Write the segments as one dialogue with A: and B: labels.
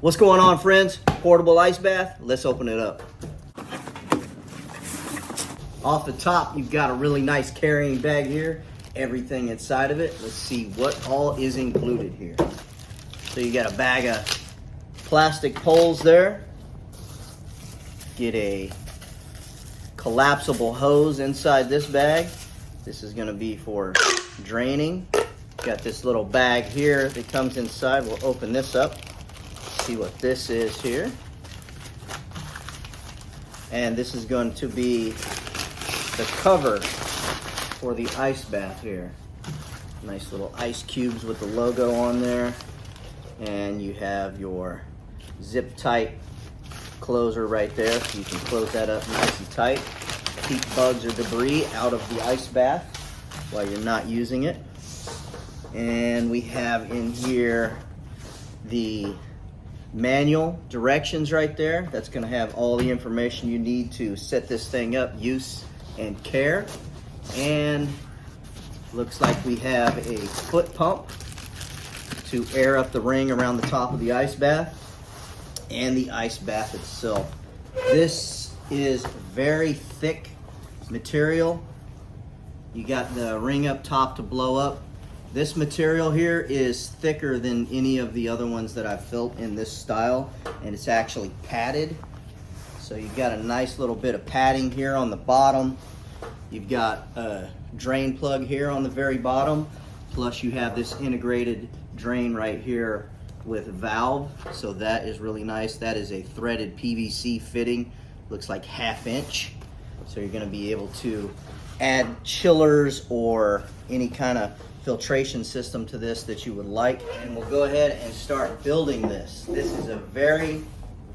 A: What's going on, friends? Portable ice bath. Let's open it up. Off the top, you've got a really nice carrying bag here. Everything inside of it. Let's see what all is included here. So you got a bag of plastic poles there. Get a collapsible hose inside this bag. This is going to be for draining. Got this little bag here that comes inside. We'll open this up. See what this is here. And this is going to be the cover for the ice bath here. Nice little ice cubes with the logo on there. And you have your zip tight closer right there, so you can close that up nice and tight. Keep bugs or debris out of the ice bath while you're not using it. And we have in here the manual directions right there. That's going to have all the information you need to set this thing up, use and care. And looks like we have a foot pump to air up the ring around the top of the ice bath and the ice bath itself. This is very thick material. You got the ring up top to blow up. This material here is thicker than any of the other ones that I've built in this style, and it's actually padded. So you've got a nice little bit of padding here on the bottom. You've got a drain plug here on the very bottom, plus you have this integrated drain right here with a valve. So that is really nice. That is a threaded PVC fitting, looks like 1/2 inch. So you're going to be able to add chillers or any kind of filtration system to this that you would like. And we'll go ahead and start building this. This is a very,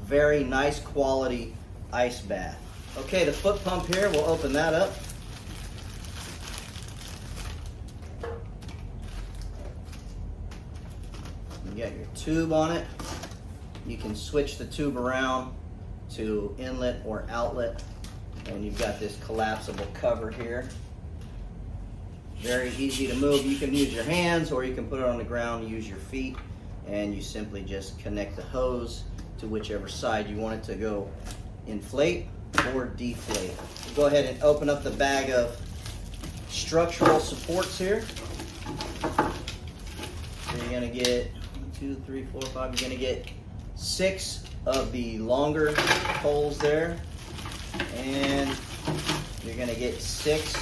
A: very nice quality ice bath. Okay, the foot pump here, we'll open that up. You got your tube on it. You can switch the tube around to inlet or outlet. And you've got this collapsible cover here. Very easy to move. You can use your hands or you can put it on the ground, use your feet, and you simply just connect the hose to whichever side you want it to go inflate or deflate. Go ahead and open up the bag of structural supports here. So you're gonna get 1, 2, 3, 4, 5. You're gonna get 6 of the longer poles there, and you're gonna get 6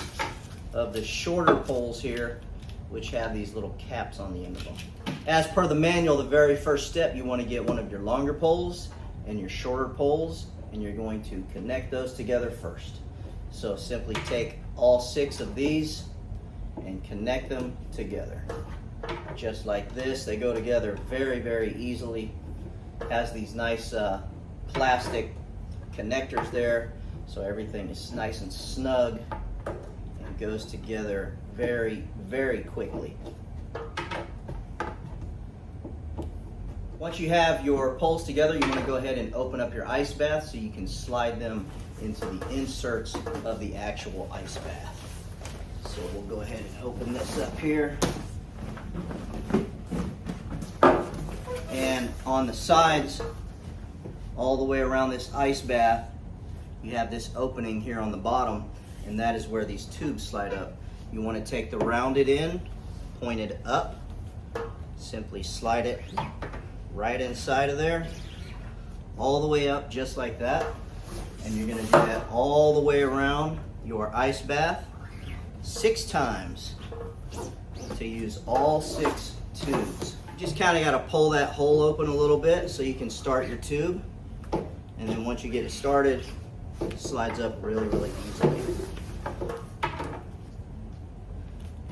A: of the shorter poles here, which have these little caps on the end of them. As per the manual, the very first step, you want to get one of your longer poles and your shorter poles, and you're going to connect those together first. So simply take all 6 of these and connect them together. Just like this. They go together very, very easily. Has these nice plastic connectors there, so everything is nice and snug. Goes together very, very quickly. Once you have your poles together, you want to go ahead and open up your ice bath so you can slide them into the inserts of the actual ice bath. So we'll go ahead and open this up here. And on the sides, all the way around this ice bath, you have this opening here on the bottom, and that is where these tubes slide up. You want to take the rounded end, point it up, simply slide it right inside of there, all the way up just like that. And you're going to do that all the way around your ice bath 6 times to use all 6 tubes. You just kind of got to pull that hole open a little bit so you can start your tube. And then once you get it started, it slides up really, really easily.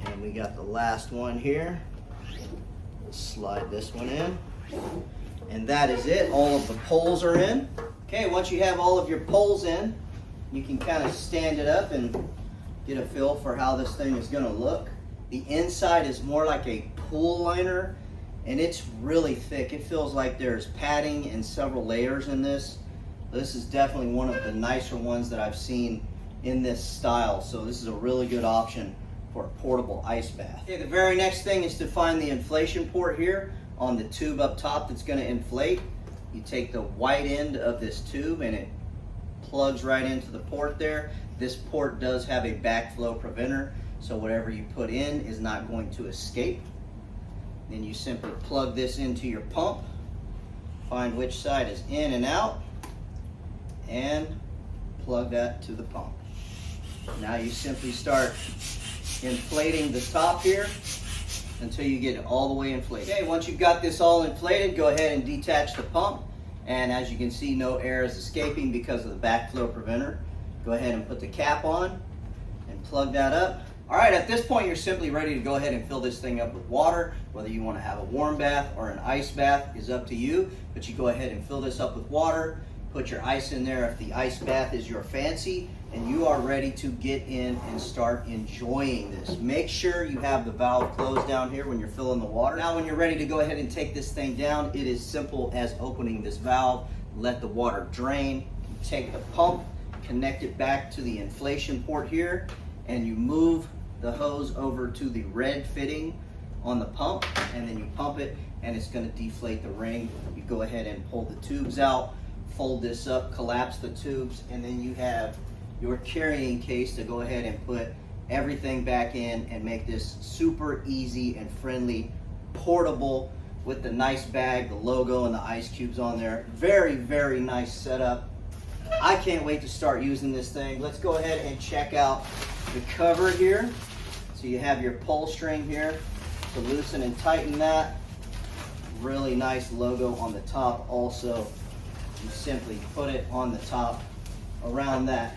A: And we got the last one here. We'll slide this one in. And that is it. All of the poles are in. Okay, once you have all of your poles in, you can kind of stand it up and get a feel for how this thing is going to look. The inside is more like a pool liner, and it's really thick. It feels like there's padding and several layers in this. This is definitely one of the nicer ones that I've seen in this style. So this is a really good option for a portable ice bath. Okay, the very next thing is to find the inflation port here on the tube up top that's going to inflate. You take the white end of this tube and it plugs right into the port there. This port does have a backflow preventer, so whatever you put in is not going to escape. Then you simply plug this into your pump, find which side is in and out, and plug that to the pump. Now you simply start inflating the top here until you get it all the way inflated. Okay, once you've got this all inflated, go ahead and detach the pump. And as you can see, no air is escaping because of the backflow preventer. Go ahead and put the cap on and plug that up. All right, at this point, you're simply ready to go ahead and fill this thing up with water. Whether you want to have a warm bath or an ice bath is up to you, but you go ahead and fill this up with water, put your ice in there if the ice bath is your fancy, and you are ready to get in and start enjoying this. Make sure you have the valve closed down here when you're filling the water. Now, when you're ready to go ahead and take this thing down, it is simple as opening this valve, let the water drain, you take the pump, connect it back to the inflation port here, and you move the hose over to the red fitting on the pump, and then you pump it, and it's gonna deflate the ring. You go ahead and pull the tubes out, fold this up, collapse the tubes, and then you have your carrying case to go ahead and put everything back in and make this super easy and friendly, portable, with the nice bag, the logo, and the ice cubes on there. Very, very nice setup. I can't wait to start using this thing. Let's go ahead and check out the cover here. So you have your pull string here to loosen and tighten that. Really nice logo on the top also. You simply put it on the top around that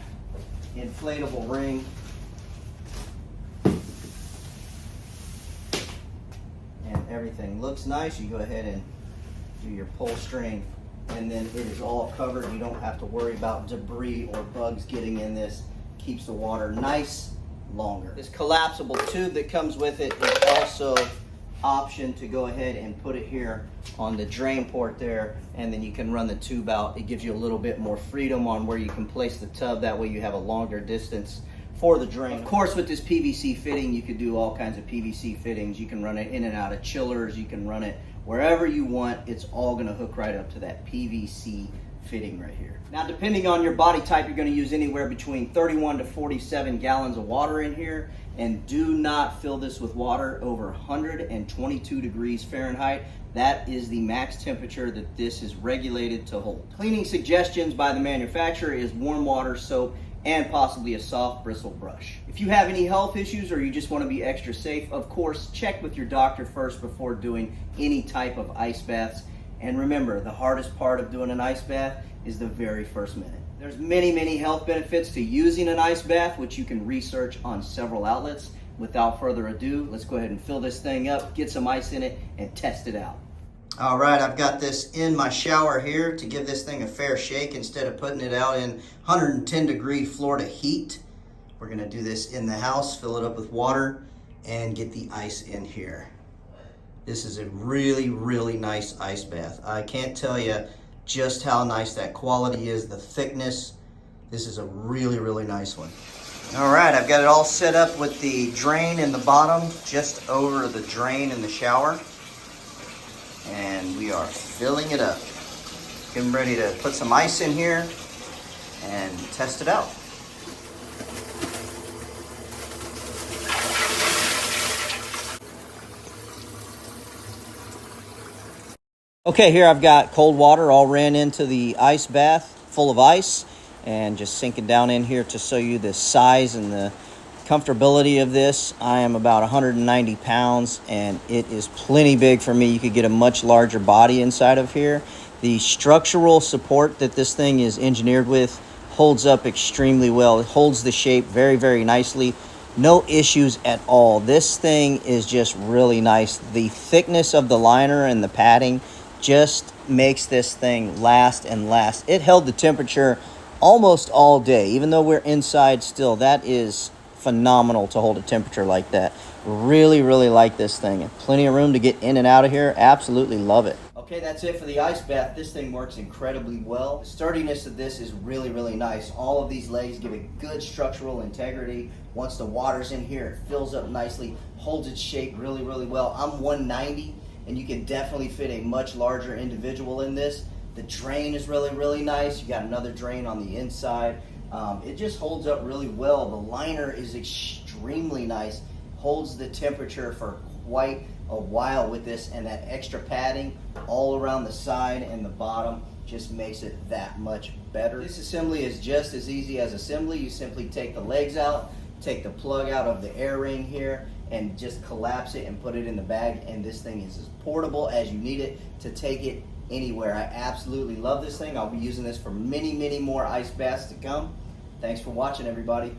A: inflatable ring. And everything looks nice. You go ahead and do your pull string, and then it is all covered. You don't have to worry about debris or bugs getting in this. Keeps the water nice longer. This collapsible tube that comes with it is also option to go ahead and put it here on the drain port there, and then you can run the tube out. It gives you a little bit more freedom on where you can place the tub. That way you have a longer distance for the drain. Of course, with this PVC fitting, you could do all kinds of PVC fittings. You can run it in and out of chillers. You can run it wherever you want. It's all gonna hook right up to that PVC fitting right here. Now, depending on your body type, you're gonna use anywhere between 31 to 47 gallons of water in here. And do not fill this with water over 122 degrees Fahrenheit. That is the max temperature that this is regulated to hold. Cleaning suggestions by the manufacturer is warm water, soap, and possibly a soft bristle brush. If you have any health issues or you just want to be extra safe, of course, check with your doctor first before doing any type of ice baths. And remember, the hardest part of doing an ice bath is the very first minute. There's many, many health benefits to using an ice bath, which you can research on several outlets. Without further ado, let's go ahead and fill this thing up, get some ice in it, and test it out. All right, I've got this in my shower here to give this thing a fair shake instead of putting it out in 110 degree Florida heat. We're gonna do this in the house, fill it up with water, and get the ice in here. This is a really, really nice ice bath. I can't tell you just how nice that quality is, the thickness. This is a really, really nice one. All right, I've got it all set up with the drain in the bottom, just over the drain in the shower. And we are filling it up. Getting ready to put some ice in here and test it out. Okay, here I've got cold water all ran into the ice bath full of ice, and just sinking down in here to show you the size and the comfortability of this. I am about 190 pounds and it is plenty big for me. You could get a much larger body inside of here. The structural support that this thing is engineered with holds up extremely well. It holds the shape very, very nicely. No issues at all. This thing is just really nice. The thickness of the liner and the padding just makes this thing last and last. It held the temperature almost all day, even though we're inside still. That is phenomenal to hold a temperature like that. Really, really like this thing. Plenty of room to get in and out of here. Absolutely love it. Okay, that's it for the ice bath. This thing works incredibly well. The sturdiness of this is really, really nice. All of these legs give it good structural integrity. Once the water's in here, it fills up nicely, holds its shape really, really well. I'm 190, and you can definitely fit a much larger individual in this. The drain is really nice. You got another drain on the inside. It just holds up really well. The liner is extremely nice. Holds the temperature for quite a while with this, and that extra padding all around the side and the bottom just makes it that much better. This assembly is just as easy as assembly. You simply take the legs out, take the plug out of the air ring here, and just collapse it and put it in the bag, and this thing is as portable as you need it to take it anywhere. I absolutely love this thing. I'll be using this for many more ice baths to come. Thanks for watching, everybody.